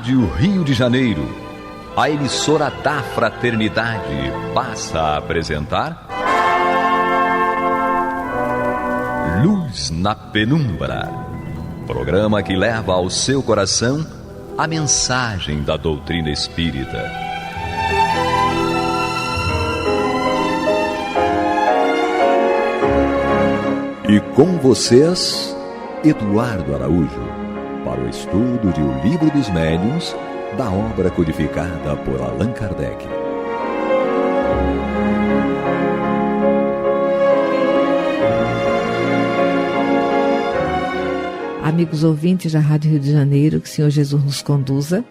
Rádio Rio de Janeiro, a emissora da fraternidade, passa a apresentar Luz na Penumbra, programa que leva ao seu coração a mensagem da doutrina espírita. E com vocês, Eduardo Araújo, para o estudo de O Livro dos Médiuns, da obra codificada por Allan Kardec. Amigos ouvintes da Rádio Rio de Janeiro, que o Senhor Jesus nos conduza.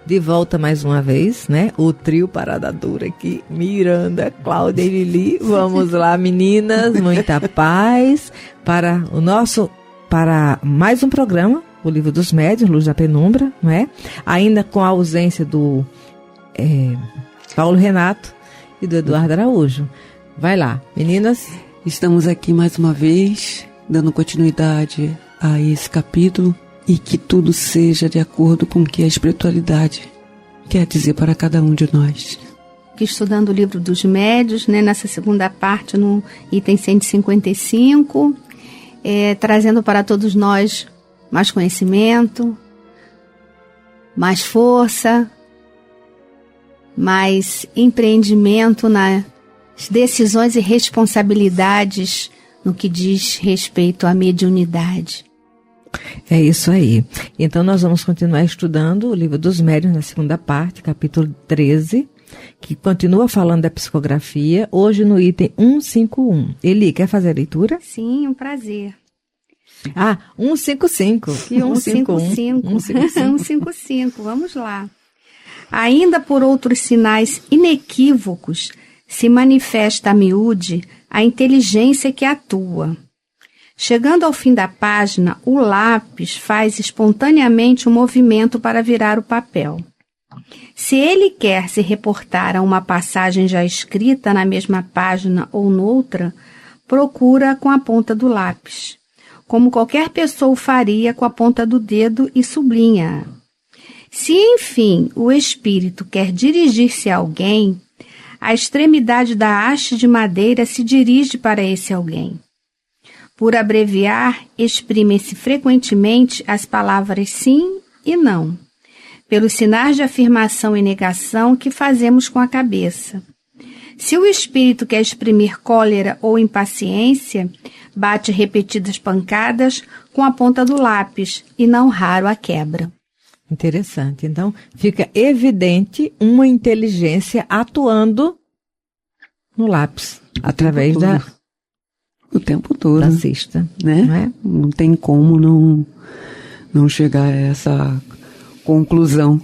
De volta mais uma vez, né? O trio Parada Dura aqui, Miranda, Cláudia e Lili. Vamos lá, meninas, muita paz para mais um programa, O Livro dos Médiuns, Luz da Penumbra, não é? Ainda com a ausência do Paulo Renato e do Eduardo Araújo. Vai lá, meninas. Estamos aqui mais uma vez, dando continuidade a esse capítulo, e que tudo seja de acordo com o que a espiritualidade quer dizer para cada um de nós. Estudando o Livro dos Médiuns, né, nessa segunda parte, no item 155, trazendo para todos nós mais conhecimento, mais força, mais empreendimento nas decisões e responsabilidades no que diz respeito à mediunidade. É isso aí. Então nós vamos continuar estudando o Livro dos Médiuns na segunda parte, capítulo 13, que continua falando da psicografia, hoje no item 151. Eli, quer fazer a leitura? Sim, um prazer. 155. E 151. 155, vamos lá. Ainda por outros sinais inequívocos se manifesta a miúde a inteligência que atua. Chegando ao fim da página, o lápis faz espontaneamente um movimento para virar o papel. Se ele quer se reportar a uma passagem já escrita na mesma página ou noutra, procura com a ponta do lápis, como qualquer pessoa faria com a ponta do dedo, e sublinha. Se, enfim, o espírito quer dirigir-se a alguém, a extremidade da haste de madeira se dirige para esse alguém. Por abreviar, exprimem-se frequentemente as palavras sim e não, pelos sinais de afirmação e negação que fazemos com a cabeça. Se o espírito quer exprimir cólera ou impaciência, bate repetidas pancadas com a ponta do lápis e não raro a quebra. Interessante. Então, fica evidente uma inteligência atuando no lápis, através o tempo todo, da cista, né? Não é? Não tem como não chegar a essa conclusão.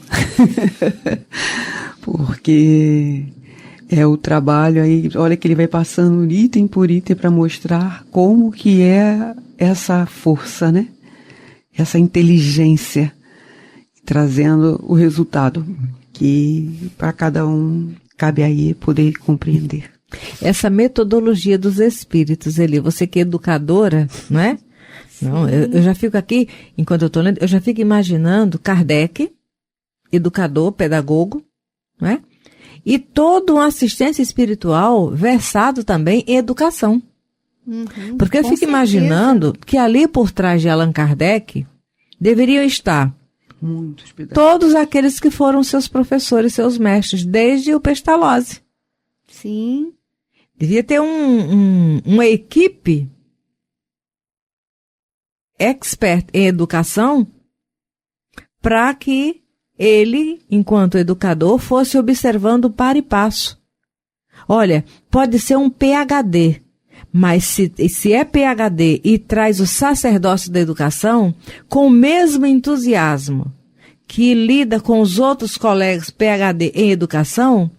Porque é o trabalho aí, olha que ele vai passando item por item para mostrar como que é essa força, né? Essa inteligência, trazendo o resultado que para cada um cabe aí poder compreender. Essa metodologia dos espíritos, Eli, você que é educadora, não é? Não, eu já fico aqui, enquanto eu estou lendo, eu já fico imaginando Kardec, educador, pedagogo, não é? E todo um assistente espiritual versado também em educação. Porque eu fico imaginando que ali por trás de Allan Kardec deveriam estar todos aqueles que foram seus professores, seus mestres, desde o Pestalozzi. Sim. Devia ter uma equipe expert em educação para que ele, enquanto educador, fosse observando par e passo. Olha, pode ser um PhD, mas se é PhD e traz o sacerdócio da educação, com o mesmo entusiasmo que lida com os outros colegas PhD em educação,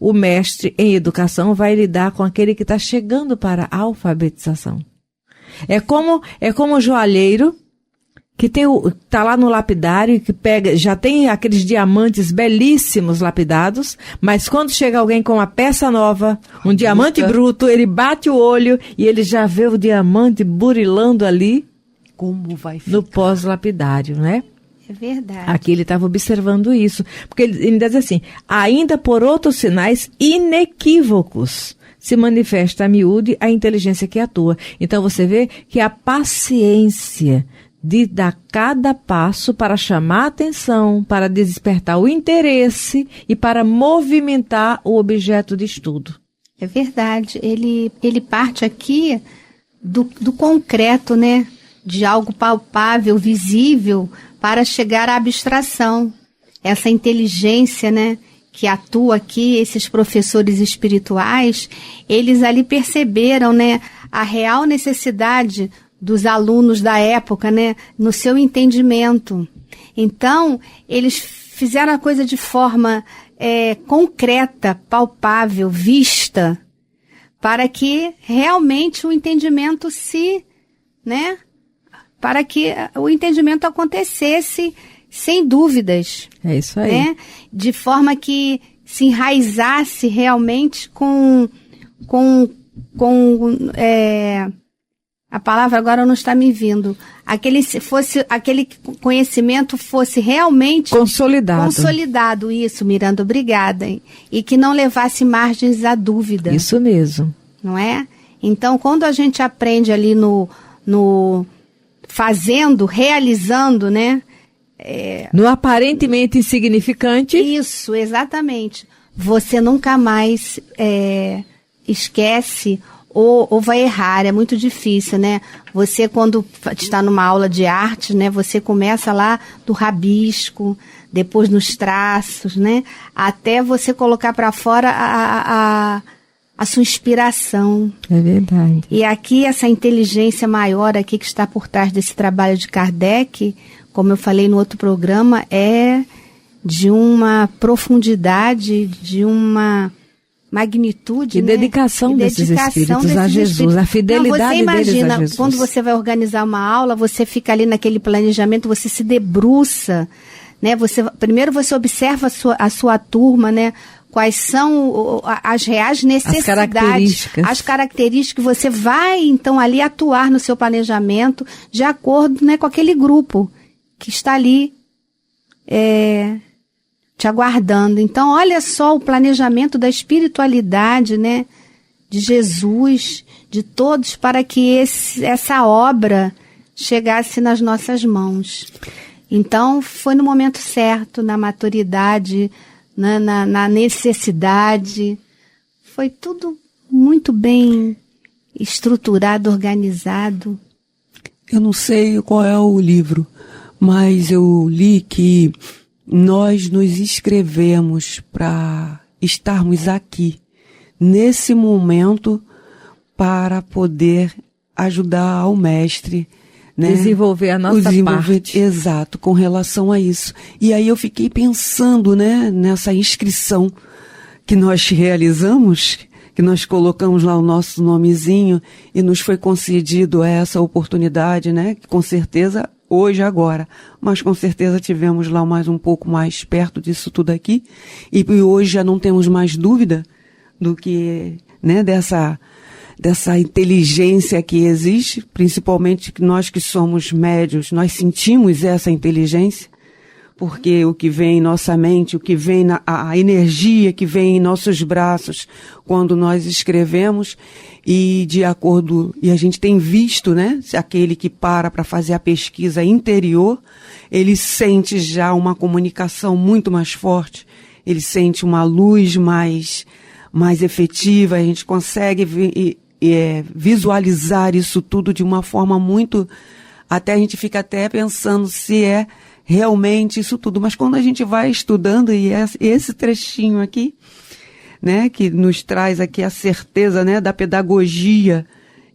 o mestre em educação vai lidar com aquele que está chegando para a alfabetização. É como o joalheiro que tá lá no lapidário e que pega, já tem aqueles diamantes belíssimos lapidados, mas quando chega alguém com uma peça nova, um diamante bruto, ele bate o olho e ele já vê o diamante burilando ali. Como vai ficar? No pós-lapidário, né? É verdade. Aqui ele estava observando isso. Porque ele diz assim, ainda por outros sinais inequívocos se manifesta a miúde a inteligência que atua. Então você vê que a paciência de dar cada passo para chamar a atenção, para despertar o interesse e para movimentar o objeto de estudo. É verdade. Ele parte aqui do concreto, né? De algo palpável, visível, para chegar à abstração. Essa inteligência, né? Que atua aqui, esses professores espirituais, eles ali perceberam, né? A real necessidade dos alunos da época, né? No seu entendimento. Então, eles fizeram a coisa de forma concreta, palpável, vista, para que realmente o entendimento né? Para que o entendimento acontecesse sem dúvidas. É isso aí. Né? De forma que se enraizasse realmente com a palavra agora não está me vindo. Aquele conhecimento fosse realmente consolidado, isso, Miranda, obrigada. E que não levasse margens à dúvida. Isso mesmo. Não é? Então, quando a gente aprende ali no fazendo, realizando, né? No aparentemente insignificante. Isso, exatamente. Você nunca mais esquece ou vai errar, é muito difícil, né? Você, quando está numa aula de arte, né? Você começa lá do rabisco, depois nos traços, né? Até você colocar para fora a sua inspiração. É verdade. E aqui, essa inteligência maior aqui que está por trás desse trabalho de Kardec, como eu falei no outro programa, é de uma profundidade, de uma magnitude, e dedicação desses espíritos a Jesus, a fidelidade deles a Jesus. Você imagina, quando você vai organizar uma aula, você fica ali naquele planejamento, você se debruça, né? Primeiro você observa a sua turma, né? Quais são as reais necessidades, as características que você vai, então, ali atuar no seu planejamento de acordo, né, com aquele grupo que está ali te aguardando. Então, olha só o planejamento da espiritualidade, né, de Jesus, de todos, para que essa obra chegasse nas nossas mãos. Então, foi no momento certo, na maturidade, na necessidade. Foi tudo muito bem estruturado, organizado. Eu não sei qual é o livro, mas eu li que nós nos inscrevemos para estarmos aqui, nesse momento, para poder ajudar ao mestre, né? Desenvolver a nossa parte. Exato, com relação a isso. E aí eu fiquei pensando, né, nessa inscrição que nós realizamos, que nós colocamos lá o nosso nomezinho e nos foi concedido essa oportunidade, né, que com certeza hoje, agora, mas com certeza tivemos lá mais um pouco mais perto disso tudo aqui, e hoje já não temos mais dúvida do que, né, dessa inteligência que existe, principalmente nós que somos médios, nós sentimos essa inteligência, porque o que vem em nossa mente, o que vem a energia que vem em nossos braços quando nós escrevemos, e de acordo, e a gente tem visto, né, aquele que para fazer a pesquisa interior, ele sente já uma comunicação muito mais forte, ele sente uma luz mais efetiva, a gente consegue visualizar isso tudo de uma forma muito, até a gente fica até pensando se é realmente isso tudo, mas quando a gente vai estudando, e esse trechinho aqui, né, que nos traz aqui a certeza, né, da pedagogia,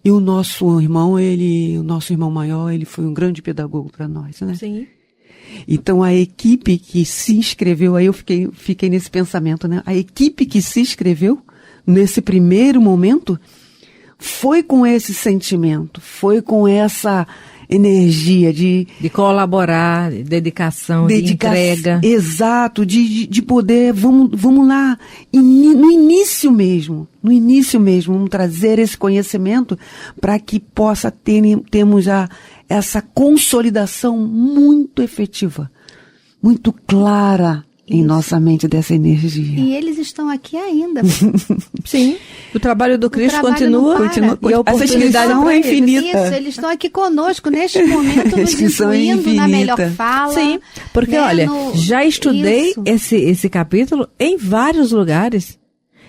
e o nosso irmão maior, ele foi um grande pedagogo para nós, né? Sim. Então a equipe que se inscreveu, aí eu fiquei nesse pensamento, né, a equipe que se inscreveu nesse primeiro momento foi com esse sentimento, foi com essa energia de colaborar, de dedicação, de entrega. Exato, de poder, vamos lá, no início mesmo, vamos trazer esse conhecimento para que possa termos essa consolidação muito efetiva muito clara em nossa mente dessa energia. E eles estão aqui ainda. Sim, o trabalho do Cristo trabalho não continua, para. e a oportunidade inscrição é infinita. Isso, eles estão aqui conosco neste momento, nos incluindo na melhor fala. Sim, porque né, olha, já estudei esse capítulo em vários lugares.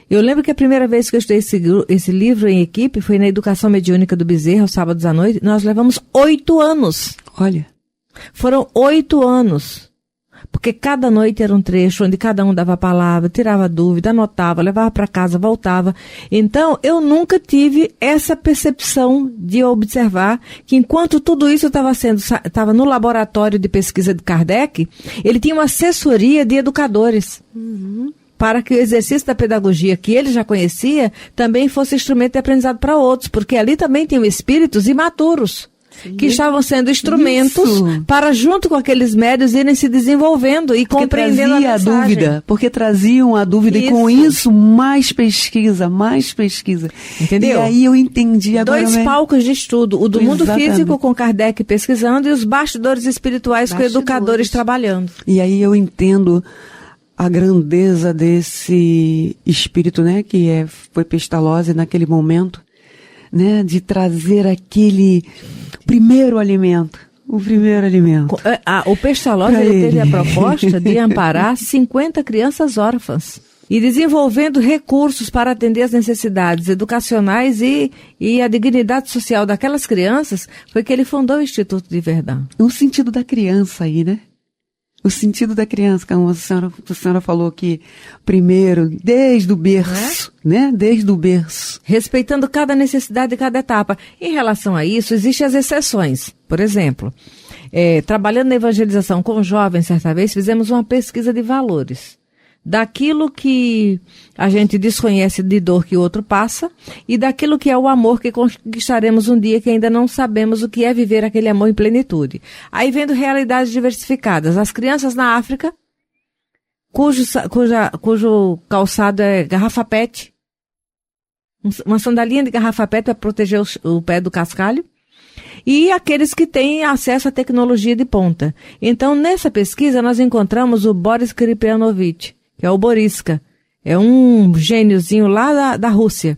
Eu lembro que a primeira vez que eu estudei esse livro em equipe foi na Educação Mediúnica do Bezerra, aos sábados à noite. Nós levamos 8 anos. Olha. Foram 8 anos. Porque cada noite era um trecho onde cada um dava a palavra, tirava dúvida, anotava, levava para casa, voltava. Então, eu nunca tive essa percepção de observar que enquanto tudo isso estava no laboratório de pesquisa de Kardec, ele tinha uma assessoria de educadores. Para que o exercício da pedagogia que ele já conhecia também fosse instrumento de aprendizado para outros, porque ali também tinham espíritos imaturos. Sim. Que estavam sendo instrumentos para, junto com aqueles médios, irem se desenvolvendo e compreendendo a mensagem. Porque traziam a dúvida e com isso mais pesquisa. Entendeu? E aí eu entendi agora. 2 palcos de estudo, o do mundo físico com Kardec pesquisando e os bastidores espirituais com educadores trabalhando. E aí eu entendo a grandeza desse espírito, né, que foi Pestalozzi naquele momento, né, de trazer aquele primeiro alimento, o primeiro alimento. O Pestalozzi teve a proposta de amparar 50 crianças órfãs e desenvolvendo recursos para atender as necessidades educacionais e a dignidade social daquelas crianças, foi que ele fundou o Instituto de Verdun. O sentido da criança aí, né? O sentido da criança, como a senhora falou que primeiro, desde o berço, né? Desde o berço. Respeitando cada necessidade de cada etapa. Em relação a isso, existem as exceções. Por exemplo, trabalhando na evangelização com jovens, certa vez, fizemos uma pesquisa de valores. Daquilo que a gente desconhece de dor que o outro passa e daquilo que é o amor que conquistaremos um dia que ainda não sabemos o que é viver aquele amor em plenitude. Aí vendo realidades diversificadas. As crianças na África, cujo calçado é garrafa PET, uma sandalinha de garrafa PET para proteger o pé do cascalho, e aqueles que têm acesso à tecnologia de ponta. Então, nessa pesquisa, nós encontramos o Boris Kripianovich, que é o Boriska, é um gêniozinho lá da Rússia.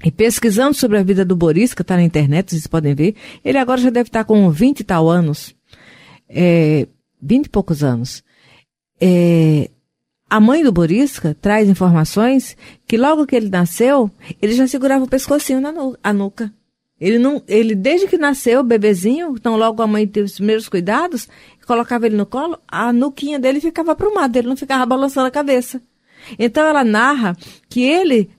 E pesquisando sobre a vida do Boriska, está na internet, vocês podem ver, ele agora já deve estar com 20 e tal anos, 20 e poucos anos. A mãe do Boriska traz informações que logo que ele nasceu, ele já segurava o pescocinho na nuca. Ele desde que nasceu, bebezinho, então logo a mãe teve os primeiros cuidados, colocava ele no colo, a nuquinha dele ficava aprumada, ele não ficava balançando a cabeça. Então ela narra que ele,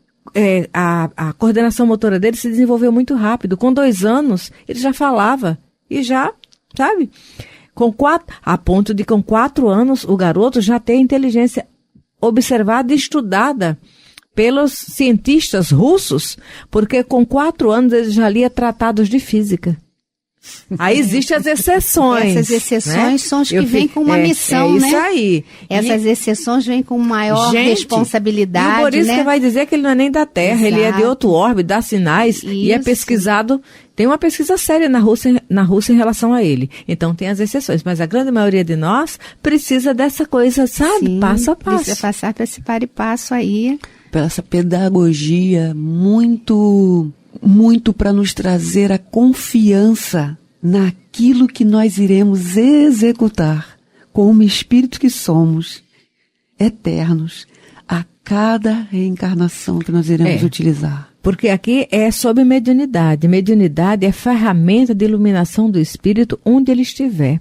a coordenação motora dele se desenvolveu muito rápido. Com 2 anos, ele já falava e já, sabe? A ponto de com 4 anos, o garoto já tem inteligência observada e estudada pelos cientistas russos, porque com 4 anos ele já lia tratados de física. Aí existem as exceções. Essas exceções, né? São as que vêm com uma missão, né? É isso aí. Essas exceções vêm com maior responsabilidade, e o Boriska, né? Vai dizer que ele não é nem da Terra, ele é de outro orbe, dá sinais, isso. E é pesquisado. Tem uma pesquisa séria na Rússia em relação a ele. Então tem as exceções, mas a grande maioria de nós precisa dessa coisa, sabe? Sim, passo a passo. Precisa passar para esse par e passo aí. Pela essa pedagogia muito para nos trazer a confiança naquilo que nós iremos executar como espírito que somos, eternos, a cada reencarnação que nós iremos utilizar. Porque aqui é sobre mediunidade. Mediunidade é ferramenta de iluminação do espírito onde ele estiver.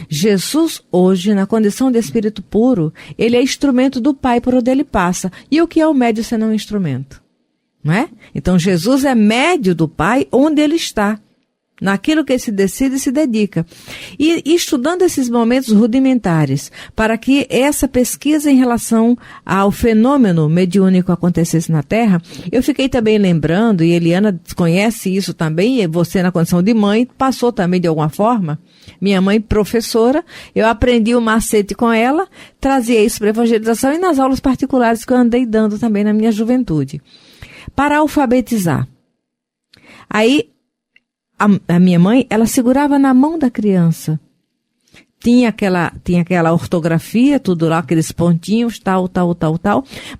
Jesus, hoje, na condição de espírito puro, ele é instrumento do Pai por onde ele passa. E o que é o médio senão um instrumento? Não é? Então, Jesus é médio do Pai onde ele está. Naquilo que ele se decide e se dedica. E estudando esses momentos rudimentares, para que essa pesquisa em relação ao fenômeno mediúnico acontecesse na Terra, eu fiquei também lembrando, e Eliana conhece isso também, e você na condição de mãe, passou também de alguma forma. Minha mãe, professora, eu aprendi o macete com ela, trazia isso para a evangelização e nas aulas particulares que eu andei dando também na minha juventude. Para alfabetizar. Aí, a minha mãe, ela segurava na mão da criança tinha aquela ortografia, tudo lá, aqueles pontinhos, tal,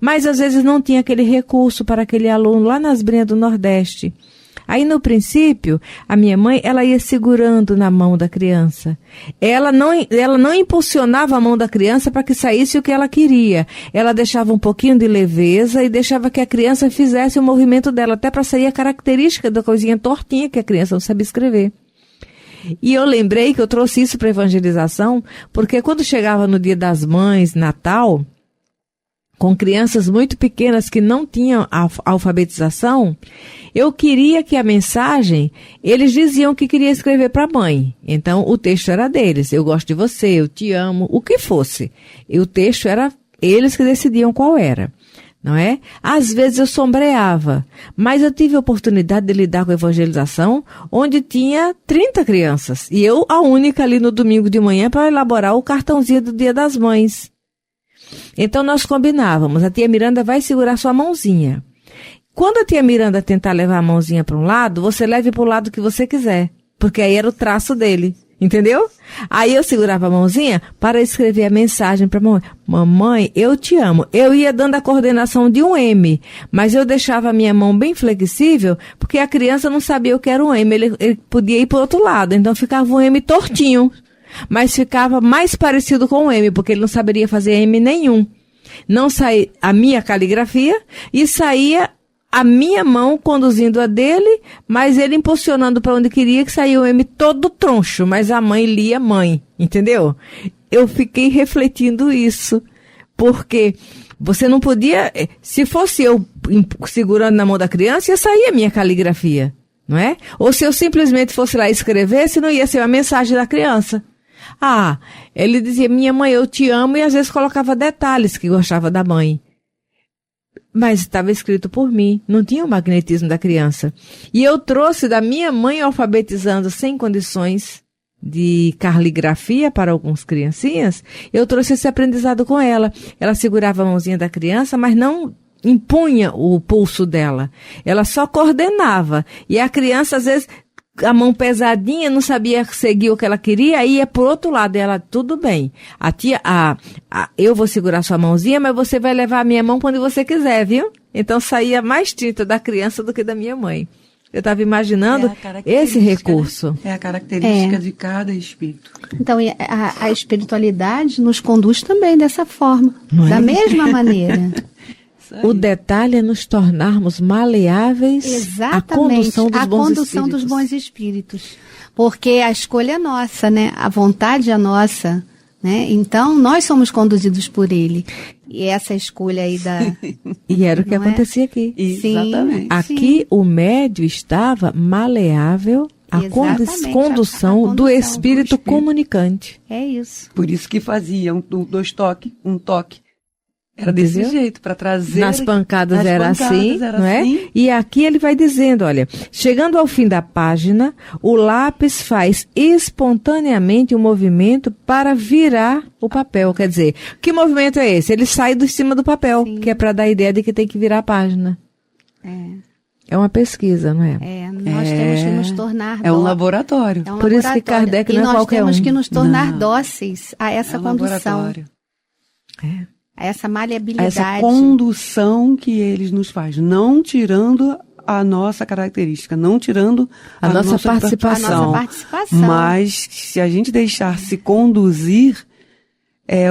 mas às vezes não tinha aquele recurso para aquele aluno lá nas Brinhas do Nordeste. Aí, no princípio, a minha mãe, ela ia segurando na mão da criança. Ela não impulsionava a mão da criança para que saísse o que ela queria. Ela deixava um pouquinho de leveza e deixava que a criança fizesse o movimento dela, até para sair a característica da coisinha tortinha que a criança não sabia escrever. E eu lembrei que eu trouxe isso para a evangelização, porque quando chegava no Dia das Mães, Natal, com crianças muito pequenas que não tinham alfabetização, eu queria que a mensagem, eles diziam que queria escrever para a mãe. Então, o texto era deles. Eu gosto de você, eu te amo, o que fosse. E o texto era eles que decidiam qual era. Não é? Às vezes eu sombreava, mas eu tive a oportunidade de lidar com a evangelização, onde tinha 30 crianças. E eu, a única ali no domingo de manhã para elaborar o cartãozinho do Dia das Mães. Então, nós combinávamos, a tia Miranda vai segurar sua mãozinha. Quando a tia Miranda tentar levar a mãozinha para um lado, você leve para o lado que você quiser, porque aí era o traço dele, entendeu? Aí eu segurava a mãozinha para escrever a mensagem para a mamãe. Mamãe, eu te amo. Eu ia dando a coordenação de um M, mas eu deixava a minha mão bem flexível, porque a criança não sabia o que era um M, ele podia ir para o outro lado, então ficava um M tortinho, mas ficava mais parecido com um M, porque ele não saberia fazer M nenhum. Não saía a minha caligrafia e saía a minha mão conduzindo a dele, mas ele impulsionando para onde queria, que saía o M todo troncho, mas a mãe lia mãe, entendeu? Eu fiquei refletindo isso, porque você não podia, se fosse eu segurando na mão da criança, ia sair a minha caligrafia, não é? Ou se eu simplesmente fosse lá escrever, se não ia ser uma mensagem da criança. Ah, ele dizia, minha mãe, eu te amo, e às vezes colocava detalhes que gostava da mãe. Mas estava escrito por mim, não tinha o magnetismo da criança. E eu trouxe da minha mãe alfabetizando sem condições de caligrafia para algumas criancinhas, eu trouxe esse aprendizado com ela. Ela segurava a mãozinha da criança, mas não impunha o pulso dela. Ela só coordenava. E a criança, às vezes, a mão pesadinha, não sabia seguir o que ela queria, aí ia pro outro lado. Ela, tudo bem. A tia, eu vou segurar sua mãozinha, mas você vai levar a minha mão quando você quiser, viu? Então saía mais tinta da criança do que da minha mãe. Eu estava imaginando esse recurso. É a característica de cada espírito. Então, a espiritualidade nos conduz também dessa forma, da mesma maneira. O detalhe é nos tornarmos maleáveis exatamente, à condução dos bons espíritos. Porque a escolha é nossa, né? A vontade é nossa, né? Então, nós somos conduzidos por ele. E essa escolha aí da... E era o que acontecia aqui. Exatamente. Aqui o médio estava maleável à condução do espírito comunicante. É isso. Por isso que fazia dois toques, um toque. Era desse jeito, para trazer... Nas pancadas era assim, não é? E aqui ele vai dizendo, olha, chegando ao fim da página, o lápis faz espontaneamente um movimento para virar o papel. Quer dizer, que movimento é esse? Ele sai de cima do papel, que é para dar a ideia de que tem que virar a página. É uma pesquisa, não é? Nós temos que nos tornar... É um laboratório. Por isso que Kardec não é qualquer um. E nós temos que nos tornar dóceis a essa condução. A essa maleabilidade. Essa condução que eles nos fazem, não tirando a nossa característica, não tirando a nossa participação. Mas se a gente deixar se conduzir,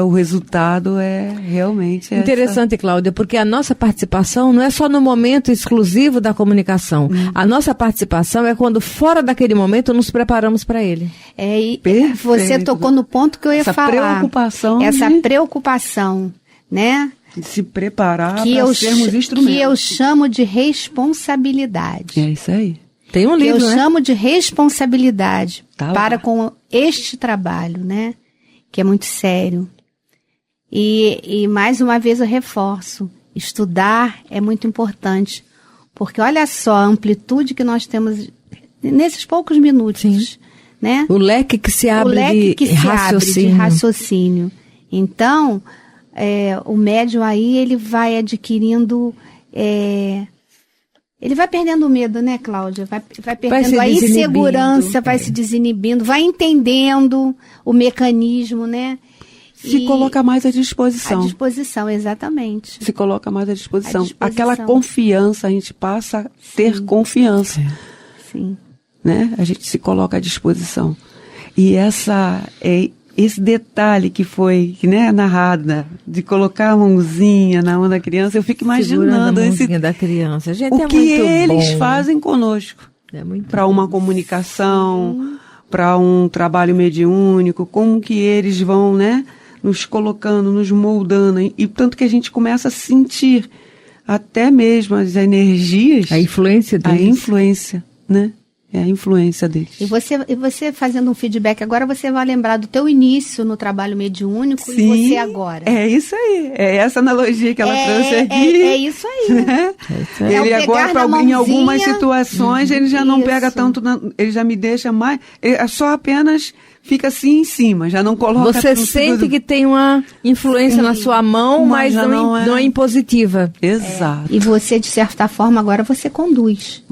o resultado é realmente... Interessante, Cláudia, porque a nossa participação não é só no momento exclusivo da comunicação. A nossa participação é quando, fora daquele momento, nos preparamos para ele. Você tocou no ponto que eu ia falar. Essa preocupação, né? De se preparar para sermos instrumentos. Que eu chamo de responsabilidade. É isso aí. Tem um livro, que eu chamo de responsabilidade com este trabalho, né? Que é muito sério. E mais uma vez eu reforço, estudar é muito importante, porque olha só a amplitude que nós temos nesses poucos minutos, né? O leque que se abre de raciocínio. Então, o médium aí, ele vai adquirindo Ele vai perdendo o medo, né, Cláudia? Vai se perdendo a desinibindo. insegurança, vai se desinibindo, vai entendendo o mecanismo, né? Se coloca mais à disposição. À disposição, exatamente. Se coloca mais à disposição. À disposição. Aquela confiança, a gente passa a ter confiança. Sim. Né? A gente se coloca à disposição. E esse detalhe que foi, né, narrado, de colocar a mãozinha na mão da criança, eu fico imaginando a mãozinha da criança. Gente, o é que muito eles bom. fazem conosco. É muito Para uma comunicação, para um trabalho mediúnico, como que eles vão, né, nos colocando, nos moldando, e tanto que a gente começa a sentir até mesmo as energias, a influência deles. a influência, né? É a influência deles. E você fazendo um feedback agora, você vai lembrar do teu início no trabalho mediúnico. Sim, e você agora. É isso aí. É essa analogia que ela trouxe aqui. É isso aí. Né? Ele agora, em algumas situações, ele já não pega tanto, ele já me deixa mais, só apenas fica assim em cima, já não coloca... Você sente que tem uma influência na sua mão, mas não é impositiva. Exato. E você, de certa forma, agora você conduz.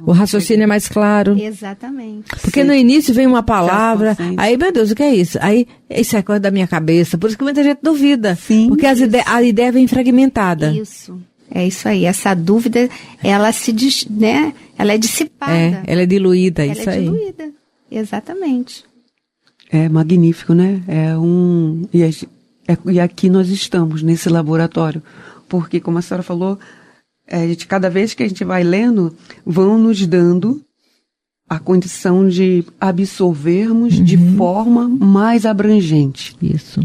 O raciocínio é mais claro. Exatamente. Porque no início vem uma palavra, aí, meu Deus, o que é isso? Aí, isso é coisa da minha cabeça. Por isso que muita gente duvida. Sim. Porque a ideia vem fragmentada. Isso. É isso aí. Essa dúvida, ela né? Ela é dissipada. Ela é diluída, ela isso é aí. diluída. Exatamente. É magnífico, né? E aqui nós estamos, nesse laboratório. Porque, como a senhora falou, cada vez que a gente vai lendo, vão nos dando a condição de absorvermos de forma mais abrangente. Isso.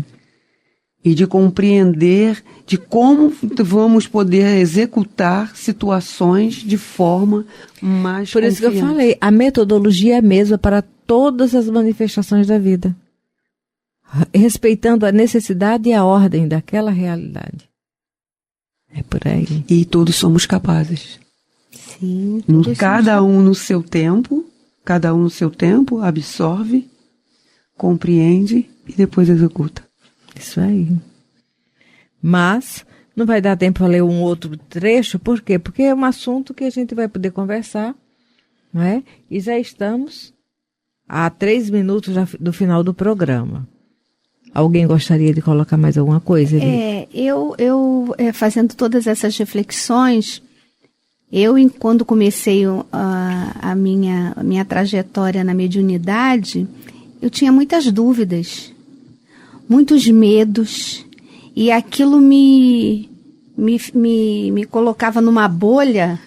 E de compreender de como vamos poder executar situações de forma mais Por isso que eu falei, a metodologia é a mesma para todas as manifestações da vida. Respeitando a necessidade e a ordem daquela realidade. É por aí. E todos somos capazes. Sim. Cada um no seu tempo, absorve, compreende e depois executa. Isso aí. Mas não vai dar tempo para ler um outro trecho, por quê? Porque é um assunto que a gente vai poder conversar, não é? E já estamos a 3 minutos do final do programa. Alguém gostaria de colocar mais alguma coisa ali? Eu fazendo todas essas reflexões, quando comecei a minha trajetória na mediunidade, eu tinha muitas dúvidas, muitos medos, e aquilo me colocava numa bolha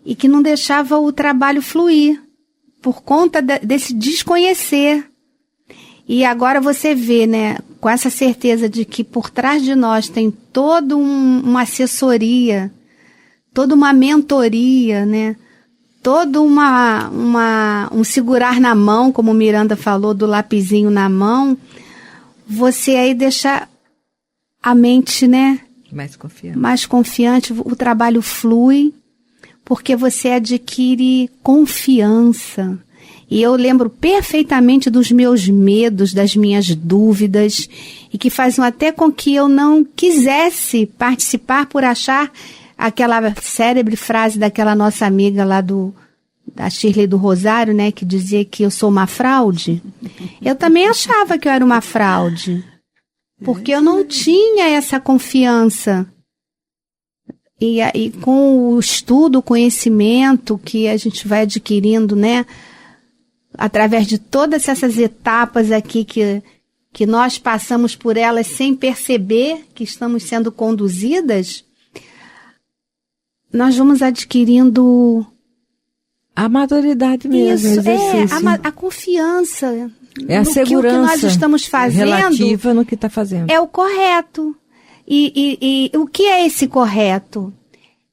e que não deixava o trabalho fluir, por conta desse desconhecer. E agora você vê, né, com essa certeza de que por trás de nós tem toda uma assessoria, toda uma mentoria, né, todo um segurar na mão, como Miranda falou, do lapisinho na mão, você aí deixa a mente, né, mais confiante, o trabalho flui, porque você adquire confiança. E eu lembro perfeitamente dos meus medos, das minhas dúvidas, e que faziam até com que eu não quisesse participar por achar aquela célebre frase daquela nossa amiga lá da Shirley do Rosário, né, que dizia que eu sou uma fraude. Eu também achava que eu era uma fraude, porque eu não tinha essa confiança. E com o estudo, o conhecimento que a gente vai adquirindo, né, através de todas essas etapas aqui que nós passamos por elas sem perceber que estamos sendo conduzidas, nós vamos adquirindo a maturidade mesmo, exercício. A confiança. É a segurança que nós estamos fazendo relativa no que está fazendo. É o correto. E o que é esse correto?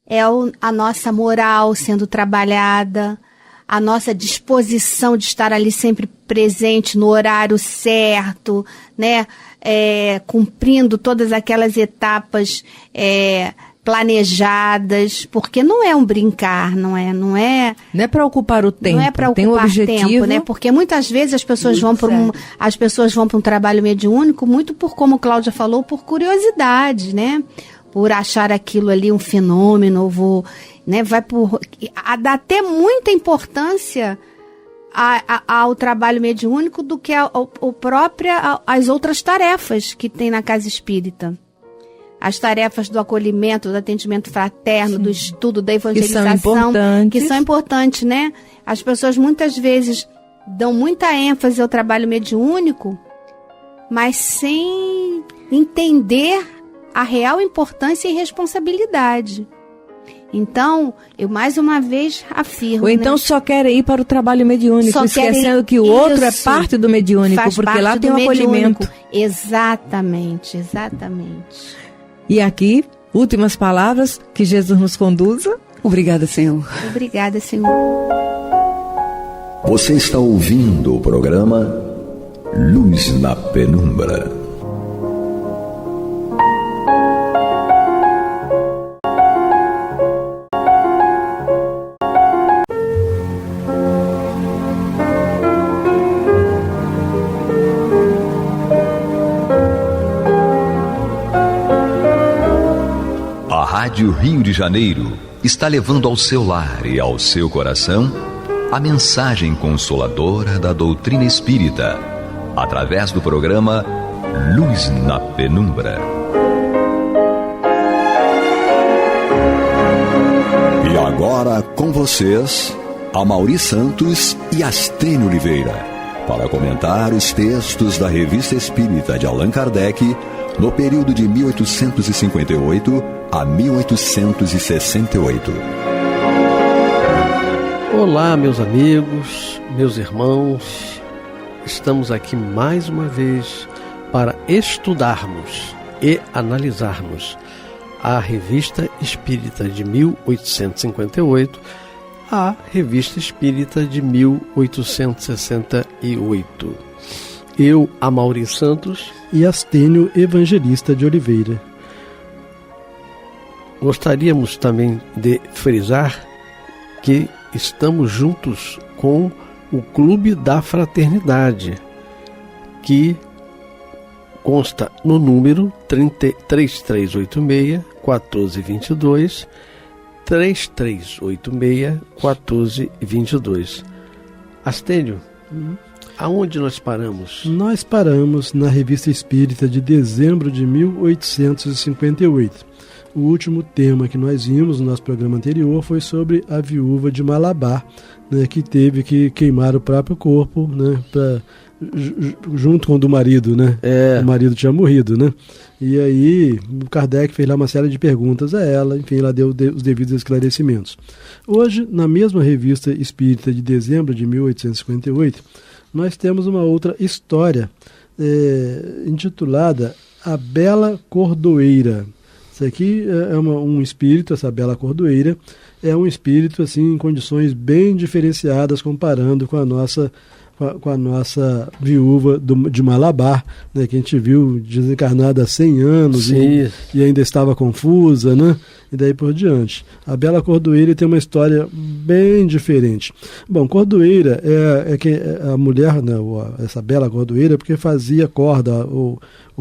É a nossa moral sendo trabalhada, a nossa disposição de estar ali sempre presente no horário certo, né? Cumprindo todas aquelas etapas planejadas, porque não é um brincar, não é para ocupar o tempo, não é para ocupar ocupar tem um objetivo, tempo, né? Porque muitas vezes as pessoas vão para um trabalho mediúnico muito por, como Cláudia falou, por curiosidade, né? Por achar aquilo ali um fenômeno, né? Dá até muita importância ao trabalho mediúnico do que as outras tarefas que tem na casa espírita. As tarefas do acolhimento, do atendimento fraterno, sim, do estudo, da evangelização, que são importantes, né? As pessoas muitas vezes dão muita ênfase ao trabalho mediúnico, mas sem entender a real importância e responsabilidade. Então, eu mais uma vez afirmo... Ou então, né, só querem ir para o trabalho mediúnico, esquecendo que o outro é parte do mediúnico, porque lá tem um acolhimento. Exatamente. E aqui, últimas palavras, que Jesus nos conduza. Obrigada, Senhor. Obrigada, Senhor. Você está ouvindo o programa Luz na Penumbra. A Rádio Rio de Janeiro está levando ao seu lar e ao seu coração a mensagem consoladora da doutrina espírita, através do programa Luz na Penumbra. E agora com vocês, Amaury Santos e Astênio Oliveira, para comentar os textos da Revista Espírita de Allan Kardec no período de 1858 a 1868. Olá, meus amigos, meus irmãos. Estamos aqui mais uma vez para estudarmos e analisarmos a Revista Espírita de 1858, a Revista Espírita de 1868. Eu, Amaury Santos e Astênio Evangelista de Oliveira. Gostaríamos também de frisar que estamos juntos com o Clube da Fraternidade, que consta no número 3386-1422, 3386-1422. Astênio, aonde nós paramos? Nós paramos na Revista Espírita de dezembro de 1858. O último tema que nós vimos no nosso programa anterior foi sobre a viúva de Malabar, né, que teve que queimar o próprio corpo, né, junto com o do marido, né? O marido tinha morrido, né? E aí o Kardec fez lá uma série de perguntas a ela, enfim, ela deu os devidos esclarecimentos. Hoje, na mesma Revista Espírita de dezembro de 1858, nós temos uma outra história intitulada A Bela Cordoeira. Isso aqui é um espírito, essa Bela Cordoeira, é um espírito assim, em condições bem diferenciadas comparando com a nossa viúva de Malabar, né, que a gente viu desencarnada há 100 anos e ainda estava confusa, né, e daí por diante. A Bela Cordoeira tem uma história bem diferente. Bom, Cordoeira é a mulher, né, essa Bela Cordoeira, porque fazia corda ou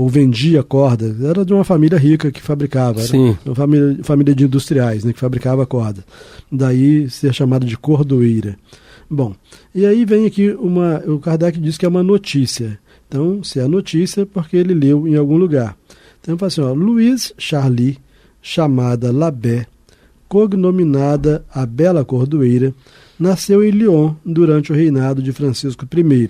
vendia corda. Era de uma família rica que fabricava, era uma família de industriais, né, que fabricava corda. Daí ser chamada de Cordoeira. Bom, e aí vem aqui o Kardec diz que é uma notícia. Então, se é notícia, porque ele leu em algum lugar. Então, fala assim, Luiz Charlie, chamada Labé, cognominada a Bela Cordoeira, nasceu em Lyon durante o reinado de Francisco I.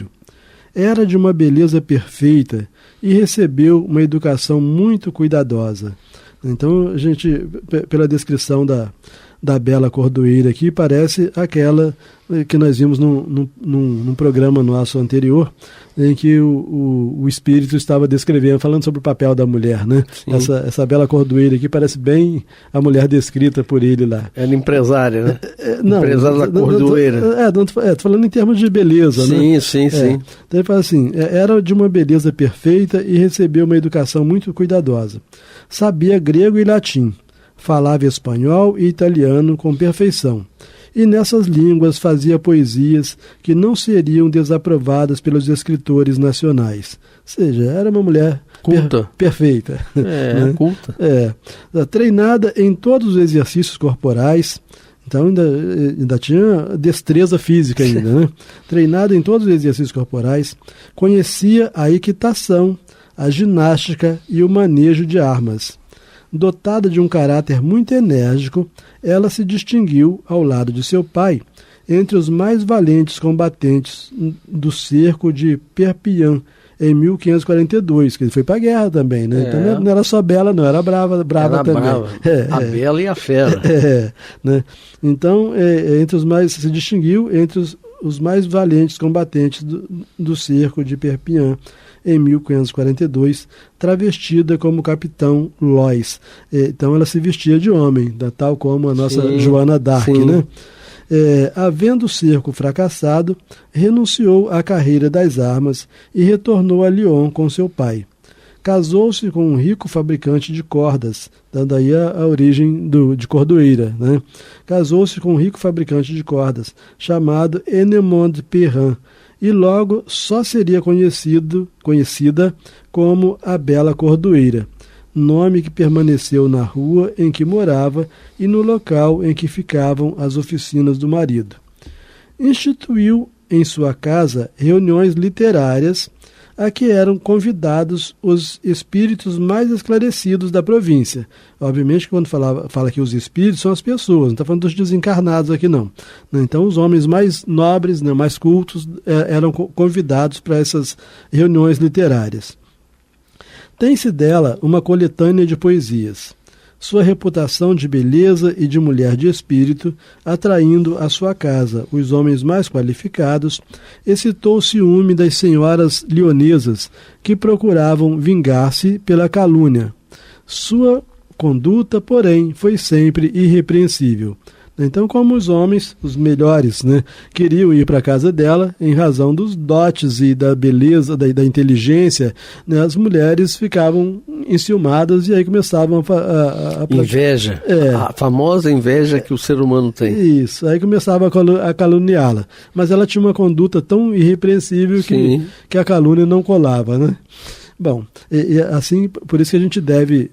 Era de uma beleza perfeita e recebeu uma educação muito cuidadosa. Então, a gente, pela descrição da Bela Cordoeira aqui, parece aquela que nós vimos num programa nosso anterior, em que o espírito estava descrevendo, falando sobre o papel da mulher, né? Essa Bela Cordoeira aqui parece bem a mulher descrita por ele lá. Ela empresária, né? Empresária da Cordoeira. Tô falando em termos de beleza, né? Sim. Então ele fala assim, era de uma beleza perfeita e recebeu uma educação muito cuidadosa. Sabia grego e latim. Falava espanhol e italiano com perfeição. E nessas línguas fazia poesias que não seriam desaprovadas pelos escritores nacionais. Ou seja, era uma mulher culta. Perfeita. Culta. Treinada em todos os exercícios corporais, Então ainda tinha destreza física ainda, né? Treinado em todos os exercícios corporais, conhecia a equitação, a ginástica e o manejo de armas. Dotada de um caráter muito enérgico, ela se distinguiu, ao lado de seu pai, entre os mais valentes combatentes do cerco de Perpignan, em 1542, que ele foi para a guerra também, né? Então não era só bela, não, era brava era também. Brava. A bela e a fera. Né? Então, se distinguiu entre os mais valentes combatentes do cerco de Perpignan, em 1542, travestida como capitão Lois. Então ela se vestia de homem, tal como a nossa Joana d'Arc, né? Havendo o cerco fracassado, renunciou à carreira das armas e retornou a Lyon com seu pai. Casou-se com um rico fabricante de cordas, dando aí a origem de cordoeira, né? Casou-se com um rico fabricante de cordas, chamado Enemond Perrin, e logo só seria conhecida como a Bela Cordoeira, nome que permaneceu na rua em que morava e no local em que ficavam as oficinas do marido. Instituiu em sua casa reuniões literárias a que eram convidados os espíritos mais esclarecidos da província. Obviamente, quando fala que os espíritos são as pessoas, não está falando dos desencarnados aqui não. Então, os homens mais nobres, né, mais cultos, eram convidados para essas reuniões literárias. Tem-se dela uma coletânea de poesias. Sua reputação de beleza e de mulher de espírito, atraindo à sua casa os homens mais qualificados, excitou o ciúme das senhoras lionesas, que procuravam vingar-se pela calúnia. Sua conduta, porém, foi sempre irrepreensível. Então, como os homens, os melhores, né, queriam ir para a casa dela, em razão dos dotes e da beleza, da inteligência, né, as mulheres ficavam enciumadas e aí começavam a inveja, a famosa inveja que o ser humano tem. Isso, aí começava a caluniá-la. Mas ela tinha uma conduta tão irrepreensível que a calúnia não colava, né? Bom, assim, por isso que a gente deve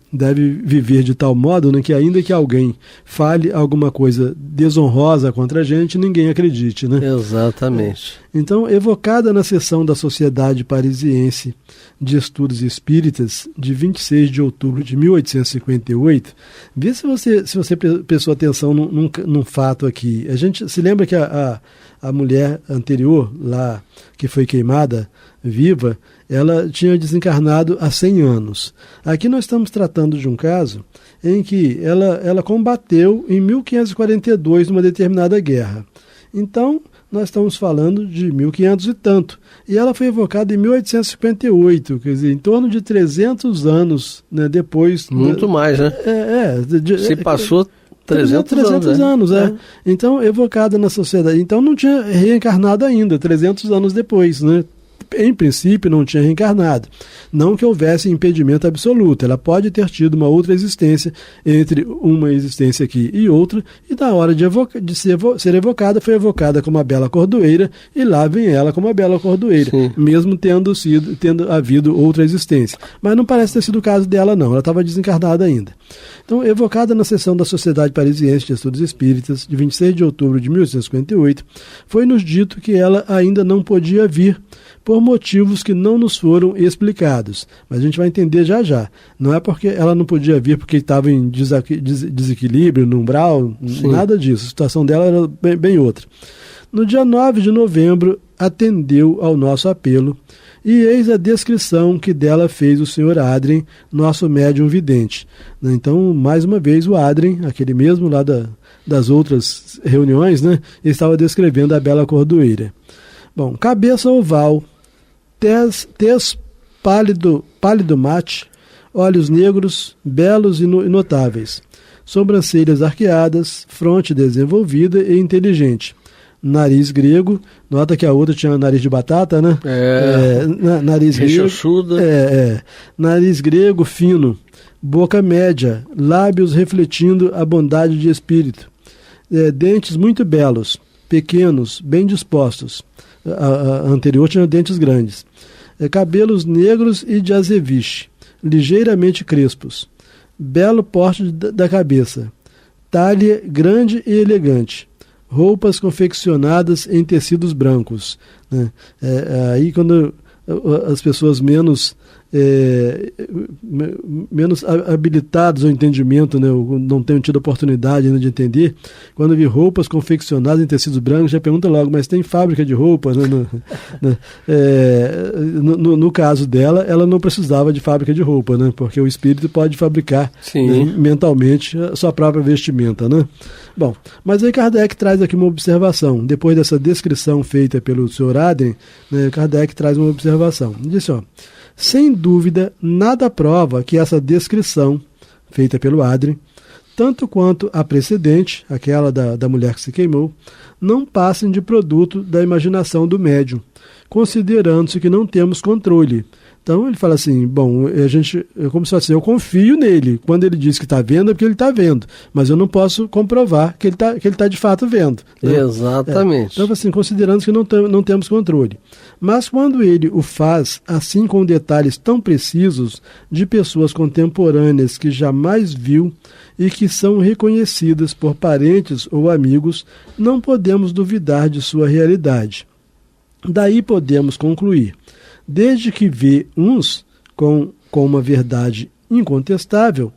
viver de tal modo, né, que ainda que alguém fale alguma coisa desonrosa contra a gente, ninguém acredite, né? Exatamente. Então, evocada na sessão da Sociedade Parisiense de Estudos Espíritas, de 26 de outubro de 1858, vê se você prestou atenção num fato aqui. A gente se lembra que a mulher anterior, lá, que foi queimada viva, ela tinha desencarnado há 100 anos. Aqui nós estamos tratando de um caso em que ela combateu em 1542 numa determinada guerra. Então, nós estamos falando de 1500 e tanto. E ela foi evocada em 1858, quer dizer, em torno de 300 anos, né, depois. Muito mais, né? Se passou 300 anos. Então, evocada na sociedade. Então, não tinha reencarnado ainda, 300 anos depois, né? Em princípio, não tinha reencarnado. Não que houvesse impedimento absoluto. Ela pode ter tido uma outra existência entre uma existência aqui e outra, e na hora de ser evocada, foi evocada como a Bela Cordoeira, e lá vem ela como a Bela Cordoeira, mesmo tendo havido outra existência. Mas não parece ter sido o caso dela, não. Ela estava desencarnada ainda. Então, evocada na sessão da Sociedade Parisiense de Estudos Espíritas, de 26 de outubro de 1858, foi-nos dito que ela ainda não podia vir, por motivos que não nos foram explicados. Mas a gente vai entender já já. Não é porque ela não podia vir porque estava em desequilíbrio, no umbral, nada disso. A situação dela era bem outra. No dia 9 de novembro, atendeu ao nosso apelo, e eis a descrição que dela fez o Sr. Adrien, nosso médium vidente. Então, mais uma vez, o Adrien, aquele mesmo lá das outras reuniões, né, ele estava descrevendo a Bela Cordoeira. Bom, cabeça oval, tez pálido mate, olhos negros, belos e notáveis, sobrancelhas arqueadas, fronte desenvolvida e inteligente, nariz grego, nota que a outra tinha nariz de batata, né? Nariz grego, nariz grego fino, boca média, lábios refletindo a bondade de espírito, dentes muito belos, pequenos, bem dispostos. A anterior tinha dentes grandes. Cabelos negros e de azeviche, ligeiramente crespos. Belo porte da cabeça. talhe grande e elegante, roupas confeccionadas em tecidos brancos, né? Aí quando as pessoas menos habilitados ao entendimento, né, não tenham tido oportunidade ainda de entender, quando vi roupas confeccionadas em tecidos brancos, já pergunta logo, mas tem fábrica de roupas? Né? No caso dela, ela não precisava de fábrica de roupa, né, porque o espírito pode fabricar, né, mentalmente a sua própria vestimenta, né? Bom, mas aí Kardec traz aqui uma observação. Depois dessa descrição feita pelo Sr. Adrien, né, Kardec traz uma observação. Disse, sem dúvida, nada prova que essa descrição feita pelo Adrien, tanto quanto a precedente, aquela da mulher que se queimou, não passem de produto da imaginação do médium, considerando-se que não temos controle. Então ele fala assim, bom, como se fosse assim, eu confio nele. Quando ele diz que está vendo, é porque ele está vendo. Mas eu não posso comprovar que ele tá de fato vendo. Né? Exatamente. Então, assim, considerando que não temos controle. Mas quando ele o faz, assim com detalhes tão precisos, de pessoas contemporâneas que jamais viu e que são reconhecidas por parentes ou amigos, não podemos duvidar de sua realidade. Daí podemos concluir. Desde que vê uns com uma verdade incontestável,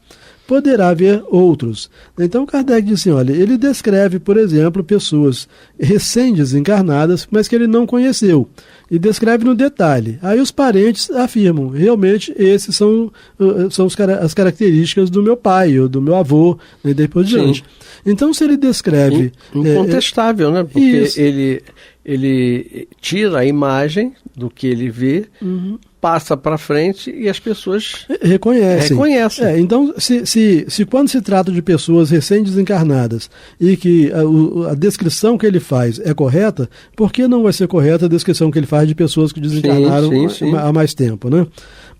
poderá ver outros. Então Kardec diz assim, olha, ele descreve, por exemplo, pessoas recém-desencarnadas, mas que ele não conheceu, e descreve no detalhe. Aí os parentes afirmam, realmente esses são as características do meu pai, ou do meu avô, e depois diante. Então se ele descreve... Incontestável, né? Porque ele tira a imagem do que ele vê, passa para frente e as pessoas reconhecem. Então, se quando se trata de pessoas recém-desencarnadas e que a descrição que ele faz é correta, por que não vai ser correta a descrição que ele faz de pessoas que desencarnaram há mais tempo, né?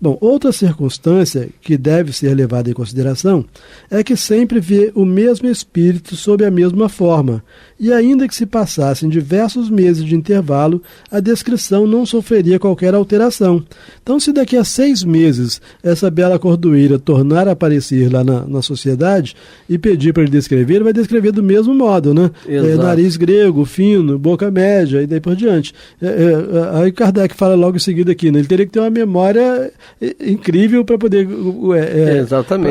Bom, outra circunstância que deve ser levada em consideração é que sempre vê o mesmo espírito sob a mesma forma, e ainda que se passassem diversos meses de intervalo, a descrição não sofreria qualquer alteração. Então, se daqui a 6 meses essa bela cordoeira tornar a aparecer lá na sociedade e pedir para ele descrever, ele vai descrever do mesmo modo, né? Nariz grego, fino, boca média e daí por diante. Aí Kardec fala logo em seguida aqui, né? Ele teria que ter uma memória incrível para poder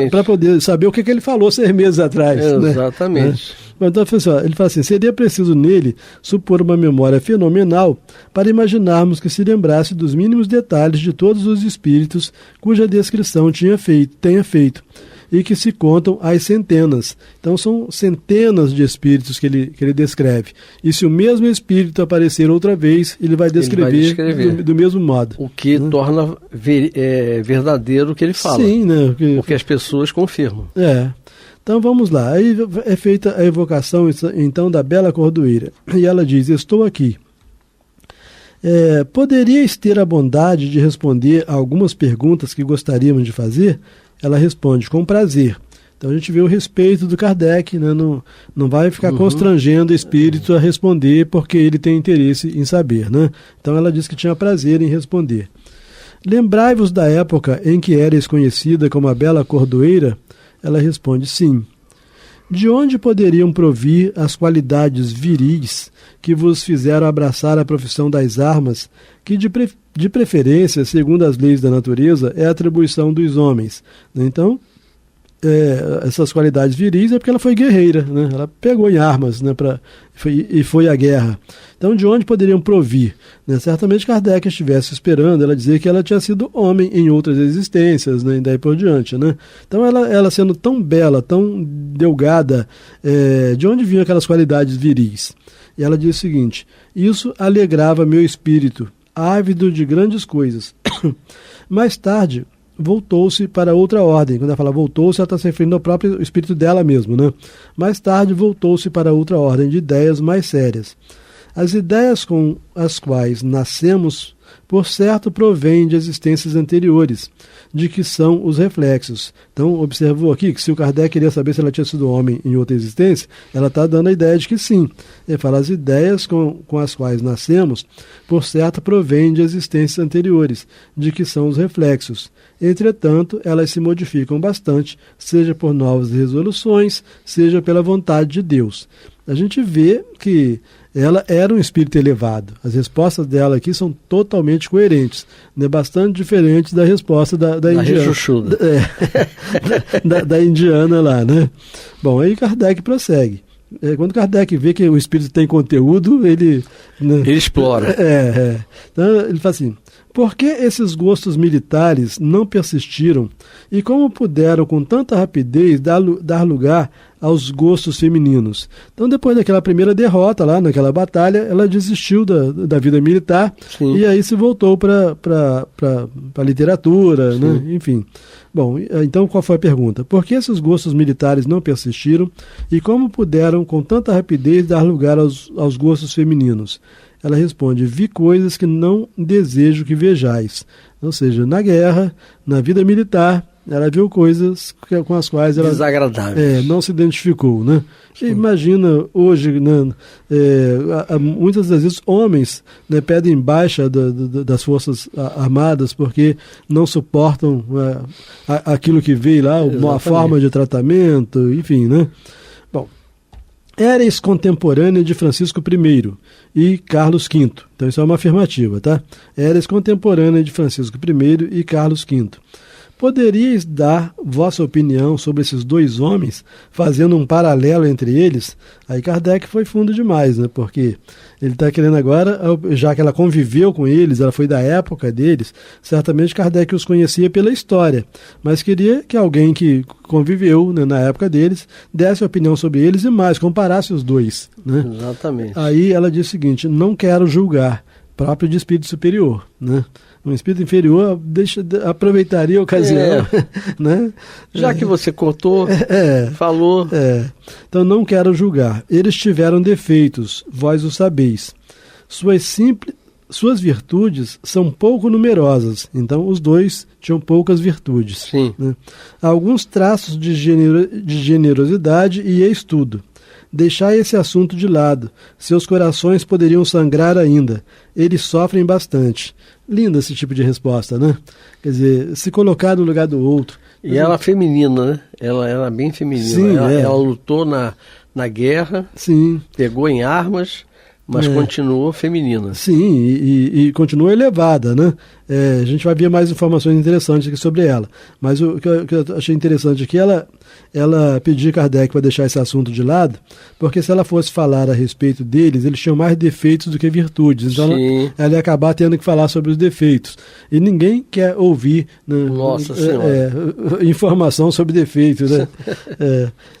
para poder saber o que ele falou 6 meses atrás. Exatamente. Né? Então, ele fala assim, seria preciso nele supor uma memória fenomenal para imaginarmos que se lembrasse dos mínimos detalhes de todos os espíritos cuja descrição tenha feito, e que se contam às centenas. Então são centenas de espíritos que ele descreve. E se o mesmo espírito aparecer outra vez, ele vai descrever do mesmo modo. O que torna verdadeiro o que ele fala. Sim, né? Porque as pessoas confirmam. Então vamos lá. Aí é feita a evocação então da bela cordoeira. E ela diz, estou aqui. Poderíeis ter a bondade de responder a algumas perguntas que gostaríamos de fazer? Ela responde, com prazer. Então a gente vê o respeito do Kardec, né? Não vai ficar constrangendo o espírito a responder porque ele tem interesse em saber, né? Então ela diz que tinha prazer em responder. Lembrai-vos da época em que erais conhecida como a bela cordoeira? Ela responde, sim. De onde poderiam provir as qualidades viris que vos fizeram abraçar a profissão das armas, que de preferência, segundo as leis da natureza, é atribuição dos homens? Então, essas qualidades viris é porque ela foi guerreira, né? Ela pegou em armas, né, e foi à guerra. Então, de onde poderiam provir? Né? Certamente Kardec estivesse esperando ela dizer que ela tinha sido homem em outras existências, né, e daí por diante. Né? Então, ela sendo tão bela, tão delgada, de onde vinham aquelas qualidades viris? E ela diz o seguinte, isso alegrava meu espírito, ávido de grandes coisas. Mais tarde, voltou-se para outra ordem. Quando ela fala voltou-se, ela está se referindo ao próprio espírito dela mesmo, né? Mais tarde, voltou-se para outra ordem de ideias mais sérias. As ideias com as quais nascemos por certo provém de existências anteriores, de que são os reflexos. Então, observou aqui que se o Kardec queria saber se ela tinha sido homem em outra existência, ela está dando a ideia de que sim. Ele fala, as ideias com as quais nascemos, por certo provém de existências anteriores, de que são os reflexos. Entretanto, elas se modificam bastante, seja por novas resoluções, seja pela vontade de Deus. A gente vê que ela era um espírito elevado. As respostas dela aqui são totalmente coerentes, né? Bastante diferentes da resposta da indiana. Da indiana lá, né? Bom, aí Kardec prossegue. Quando Kardec vê que o espírito tem conteúdo, ele... Né? Ele explora. Então, ele fala assim, por que esses gostos militares não persistiram e como puderam com tanta rapidez dar lugar aos gostos femininos? Então, depois daquela primeira derrota lá, naquela batalha, ela desistiu da vida militar. Sim. E aí se voltou para a literatura, né? Enfim. Bom, então qual foi a pergunta? Por que esses gostos militares não persistiram e como puderam com tanta rapidez dar lugar aos gostos femininos? Ela responde, vi coisas que não desejo que vejais. Ou seja, na guerra, na vida militar, ela viu coisas com as quais ela desagradáveis. Não se identificou, né? Imagina hoje, né, muitas das vezes homens, né, pedem baixa das forças armadas porque não suportam aquilo que veio lá, uma forma de tratamento, enfim, né? Bom, Éres contemporânea de Francisco I e Carlos V. Então isso é uma afirmativa, tá? Éres contemporânea de Francisco I e Carlos V. Poderíeis dar vossa opinião sobre esses dois homens, fazendo um paralelo entre eles? Aí Kardec foi fundo demais, né? Porque ele está querendo agora, já que ela conviveu com eles, ela foi da época deles, certamente Kardec os conhecia pela história, mas queria que alguém que conviveu, né, na época deles, desse opinião sobre eles e mais, comparasse os dois, né? Exatamente. Aí ela diz o seguinte, não quero julgar, próprio de espírito superior, né? Um espírito inferior aproveitaria a ocasião, né? Já que você contou, falou. Então não quero julgar. Eles tiveram defeitos, vós o sabeis. Suas virtudes são pouco numerosas, então os dois tinham poucas virtudes. Sim. Né? Alguns traços de generosidade e estudo. Deixai esse assunto de lado. Seus corações poderiam sangrar ainda. Eles sofrem bastante. Lindo esse tipo de resposta, né? Quer dizer, se colocar no lugar do outro. E ela feminina, né? Ela era bem feminina. Sim, ela lutou na guerra, sim, pegou em armas, mas continuou feminina. Sim, e continua elevada, né? A gente vai ver mais informações interessantes aqui sobre ela. Mas o que eu achei interessante aqui, ela pediu a Kardec para deixar esse assunto de lado, porque se ela fosse falar a respeito deles, eles tinham mais defeitos do que virtudes. Então ela ia acabar tendo que falar sobre os defeitos. E ninguém quer ouvir, né, informação sobre defeitos, né?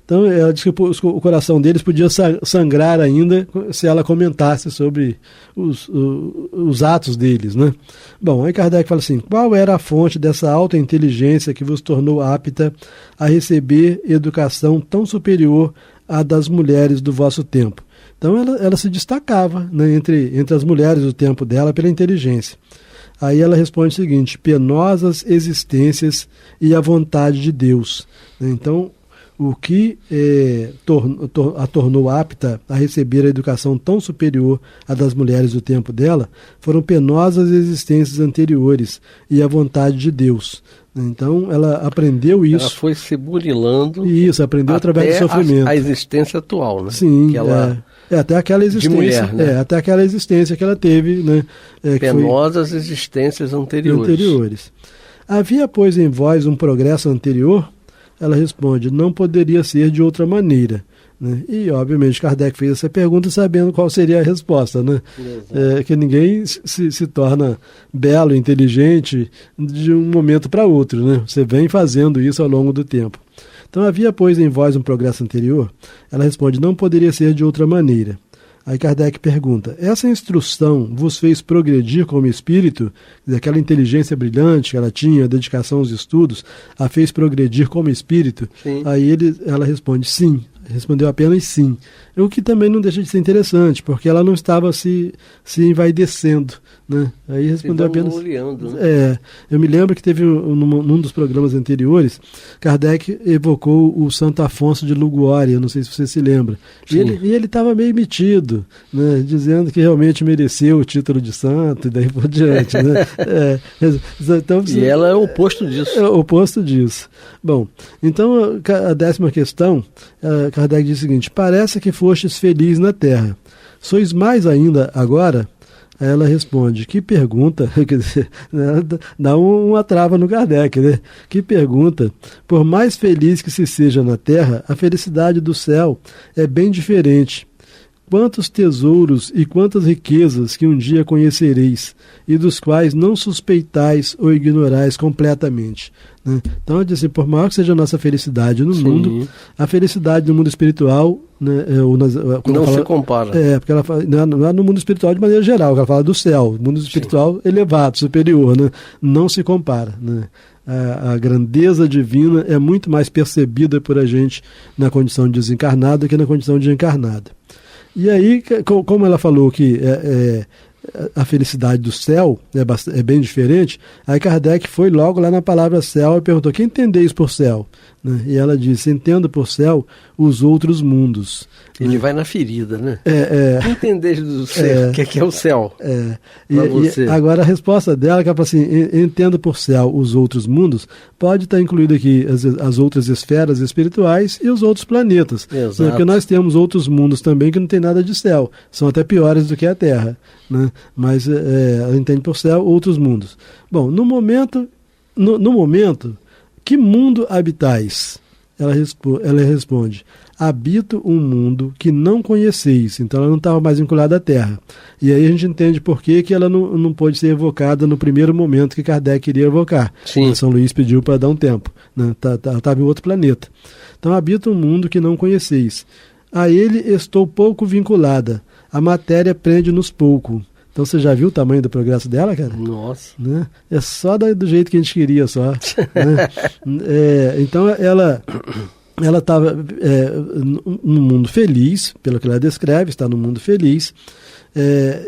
Então ela disse que o coração deles podia sangrar ainda se ela comentasse sobre os atos deles, né? Bom, aí Kardec fala assim, qual era a fonte dessa alta inteligência que vos tornou apta a receber educação tão superior à das mulheres do vosso tempo? Então ela se destacava, né, entre as mulheres do tempo dela pela inteligência. Aí ela responde o seguinte, penosas existências e a vontade de Deus. Então, o que a tornou apta a receber a educação tão superior à das mulheres do tempo dela foram penosas existências anteriores e a vontade de Deus. Então, ela aprendeu isso. Ela foi se burilando. Isso, aprendeu através do sofrimento. A existência atual, né? Sim, que ela... até aquela existência, de mulher, né? Até aquela existência que ela teve, né? Penosas existências anteriores. Havia, pois, em vós um progresso anterior? Ela responde, não poderia ser de outra maneira. Né? E, obviamente, Kardec fez essa pergunta sabendo qual seria a resposta. Né? Que ninguém se torna belo, inteligente de um momento para outro. Né? Você vem fazendo isso ao longo do tempo. Então, havia, pois, em vós um progresso anterior? Ela responde, não poderia ser de outra maneira. Aí Kardec pergunta, essa instrução vos fez progredir como espírito? Aquela inteligência brilhante que ela tinha, a dedicação aos estudos, a fez progredir como espírito? Sim. Aí ela responde, sim. respondeu apenas sim. O que também não deixa de ser interessante, porque ela não estava se envaidecendo, né? Aí respondeu apenas... Olhando, né? Eu me lembro que teve num dos programas anteriores, Kardec evocou o Santo Afonso de Liguória, não sei se você se lembra. E ele estava meio metido, né? Dizendo que realmente mereceu o título de santo e daí por diante, né? Então, e ela é o oposto disso. É o oposto disso. Bom, então a 10ª questão, Kardec diz o seguinte: parece que fostes feliz na terra. Sois mais ainda agora? Aí ela responde: que pergunta, quer dizer, dá uma trava no Kardec, né? Que pergunta. Por mais feliz que se seja na terra, a felicidade do céu é bem diferente. Quantos tesouros e quantas riquezas que um dia conhecereis, e dos quais não suspeitais ou ignorais completamente. Né? Então, assim, por maior que seja a nossa felicidade no mundo, a felicidade no mundo espiritual... Né, não se compara. Porque ela fala, não é no mundo espiritual de maneira geral, ela fala do céu, mundo espiritual elevado, superior, né? Não se compara. Né? A grandeza divina é muito mais percebida por a gente na condição de desencarnado do que na condição de encarnado. E aí, como ela falou que a felicidade do céu é bem diferente, aí Kardec foi logo lá na palavra céu e perguntou: que entendeis por céu? Né? E ela disse: entendo por céu os outros mundos. Ele vai na ferida, né? Entendeis do céu, o que é o céu? E agora a resposta dela, que ela fala assim: entendo por céu os outros mundos, pode estar incluído aqui as outras esferas espirituais e os outros planetas. Exato. Né? Porque nós temos outros mundos também que não tem nada de céu, são até piores do que a Terra. Né? Mas ela entende por céu outros mundos. Bom, no momento, que mundo habitais? Ela responde: habito um mundo que não conheceis. Então ela não estava mais vinculada à Terra. E aí a gente entende por que ela não pôde ser evocada no primeiro momento que Kardec queria evocar. Sim. São Luís pediu para dar um tempo. Né? Ela estava em outro planeta. Então habito um mundo que não conheceis. A ele estou pouco vinculada. A matéria prende-nos pouco. Então você já viu o tamanho do progresso dela, cara? Nossa. Né? É só do jeito que a gente queria, só. Né? Então ela estava num mundo feliz, pelo que ela descreve, está no mundo feliz,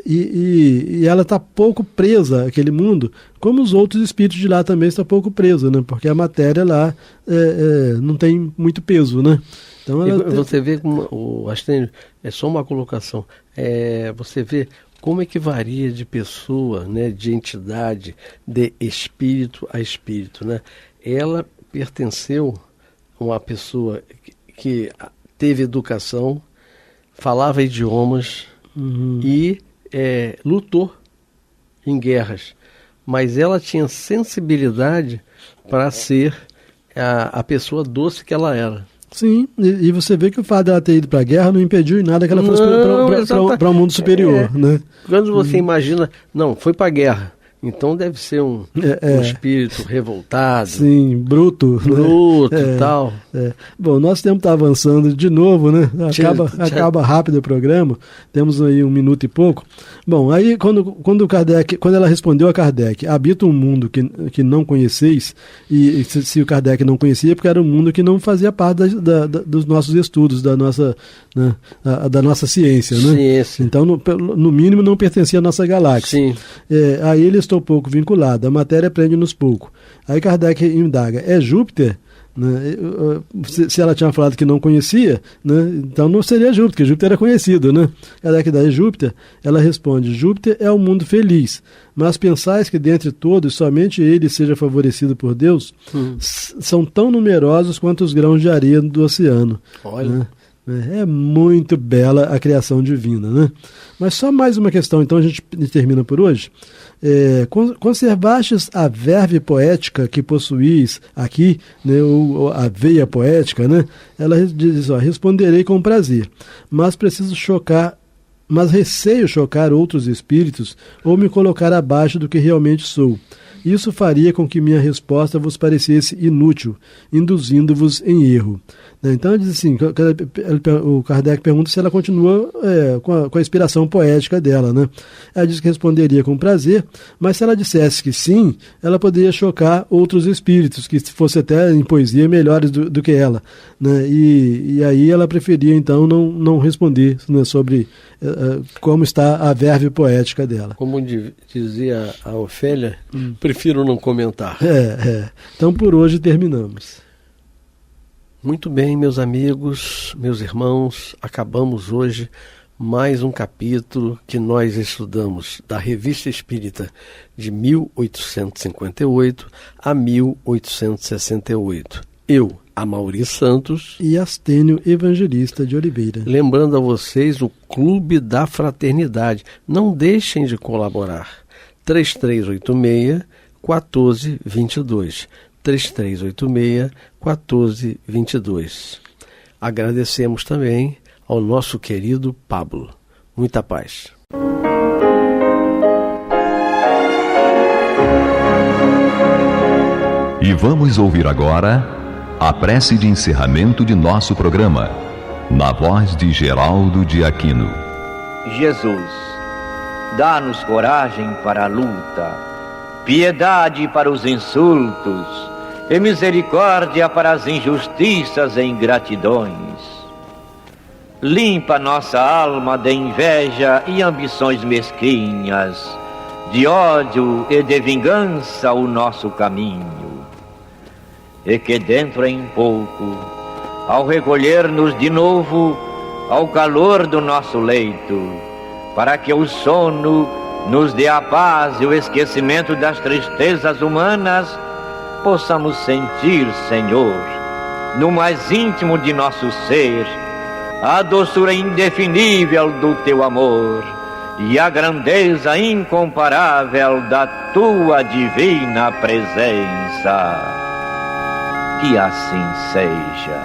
e ela está pouco presa àquele mundo, como os outros espíritos de lá também estão pouco presos, né? Porque a matéria lá não tem muito peso, né? Então você vê como o Astênio, é só uma colocação, você vê como é que varia de pessoa, né, de entidade, de espírito a espírito, né? Ela pertenceu a uma pessoa que teve educação, falava idiomas e lutou em guerras, mas ela tinha sensibilidade para ser a pessoa doce que ela era. Sim, e você vê que o fato dela ter ido para a guerra não impediu em nada que ela fosse para um mundo superior. Né? Quando você imagina, não, foi para a guerra, então deve ser um espírito revoltado. Sim, bruto. Né? E tal. Bom, nosso tempo está avançando de novo, né? Acaba rápido o programa, temos aí 1 minuto e pouco. Bom, aí quando ela respondeu a Kardec: habita um mundo que não conheceis, e se o Kardec não conhecia, porque era um mundo que não fazia parte dos nossos estudos, da nossa ciência, né? Sim. Então, no mínimo, não pertencia à nossa galáxia. Sim. Aí ele estou pouco vinculado, a matéria prende-nos pouco. Aí Kardec indaga: é Júpiter? Né? Se ela tinha falado que não conhecia, né? Então não seria Júpiter, porque Júpiter era conhecido, né? Kardec dá Júpiter, ela responde: Júpiter é o mundo feliz, mas pensais que dentre todos somente ele seja favorecido por Deus? São tão numerosos quanto os grãos de areia do oceano. Olha. Né? É muito bela a criação divina, né? Mas só mais uma questão, então a gente termina por hoje. Conservastes a verve poética que possuís aqui, né, ou a veia poética, né? Ela diz: responderei com prazer, mas receio chocar outros espíritos ou me colocar abaixo do que realmente sou. Isso faria com que minha resposta vos parecesse inútil, induzindo-vos em erro. né? Então ele diz assim, o Kardec pergunta se ela continua com a inspiração poética dela, né? Ela diz que responderia com prazer, mas se ela dissesse que sim, ela poderia chocar outros espíritos, que se fosse até em poesia melhores do que ela, né? E aí ela preferia então não responder, né, sobre como está a verve poética dela. Como dizia a Ofélia, prefiro não comentar. Então por hoje terminamos. Muito bem, meus amigos, meus irmãos, acabamos hoje mais um capítulo que nós estudamos da Revista Espírita de 1858 a 1868. Eu, Amaury Santos e Astênio Evangelista de Oliveira. Lembrando a vocês o Clube da Fraternidade. Não deixem de colaborar. 3386-1422. 3386-1422. Agradecemos também ao nosso querido Pablo. Muita paz. E vamos ouvir agora a prece de encerramento de nosso programa, na voz de Geraldo de Aquino. Jesus, dá-nos coragem para a luta, piedade para os insultos e misericórdia para as injustiças e ingratidões. Limpa nossa alma de inveja e ambições mesquinhas, de ódio e de vingança o nosso caminho. E que dentro em pouco, ao recolher-nos de novo ao calor do nosso leito, para que o sono nos dê a paz e o esquecimento das tristezas humanas, possamos sentir, Senhor, no mais íntimo de nosso ser, a doçura indefinível do Teu amor e a grandeza incomparável da Tua divina presença. Que assim seja.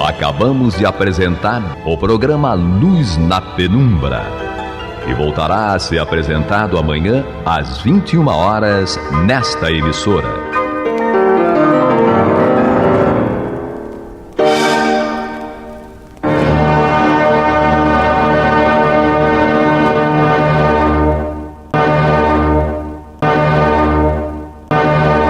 Acabamos de apresentar o programa Luz na Penumbra, que voltará a ser apresentado amanhã às 21 horas nesta emissora.